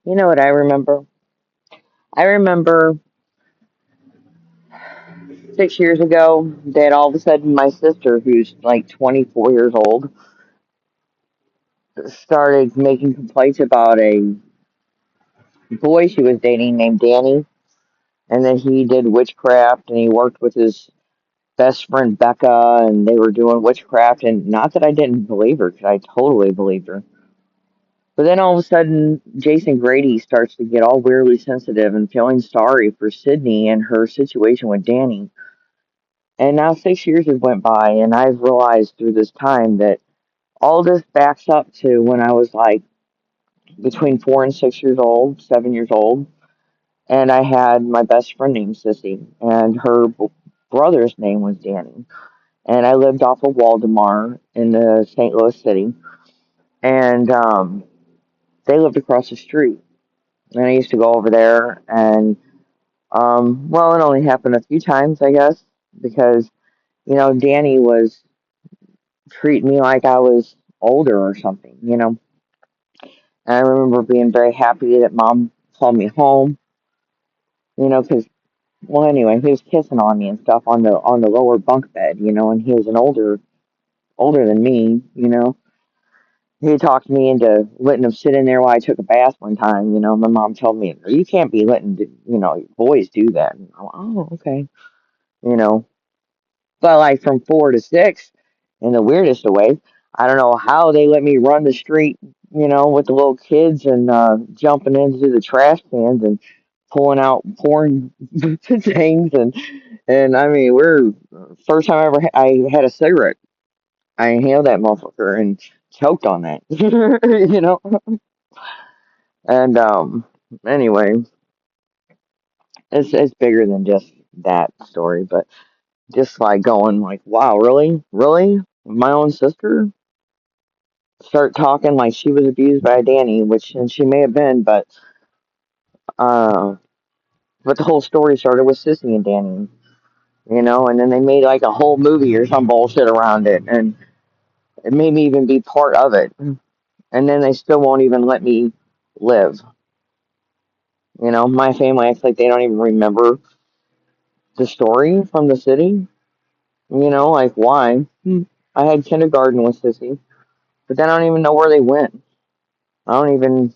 You know what I remember? I remember 6 years ago that all of a sudden my sister, who's like 24 years old, started making complaints about a boy she was dating named Danny, and that he did witchcraft and he worked with his best friend Becca, and they were doing witchcraft. And not that I didn't believe her, because I totally believed her. But then all of a sudden, Jason Grady starts to get all weirdly sensitive and feeling sorry for Sydney and her situation with Danny. And now 6 years have went by, and I've realized through this time that all this backs up to when I was like between 4 and 6 years old, 7 years old, and I had my best friend named Sissy, and her brother's name was Danny. And I lived off of Waldemar in the St. Louis city, and they lived across the street. And I used to go over there, and well, it only happened a few times, I guess, because Danny was treating me like I was older or something. And I remember being very happy that mom called me home, because well, anyway, he was kissing on me and stuff on the lower bunk bed, and he was an older than me. He talked me into letting him sit in there while I took a bath one time. My mom told me, you can't be letting, boys do that. And I'm like, oh, okay. You know, but like from 4 to 6, in the weirdest of ways, I don't know how they let me run the street, with the little kids and jumping into the trash cans and pulling out porn things. And I mean, we're first time ever I had a cigarette. I inhaled that motherfucker and choked on that. you know? And anyway, it's bigger than just that story, but just like going like, wow, really, really, my own sister start talking like she was abused by Danny, which and she may have been, uh, but the whole story started with Sissy and Danny, and then they made like a whole movie or some bullshit around it, and it made me even be part of it, and then they still won't even let me live. My family acts like they don't even remember the story from the city. Like why? I had kindergarten with Sissy, but then I don't even know where they went. I don't even.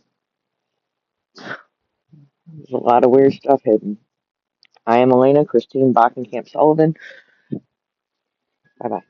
There's a lot of weird stuff hidden. I am Elena Christine Bockenkamp Sullivan. Bye bye.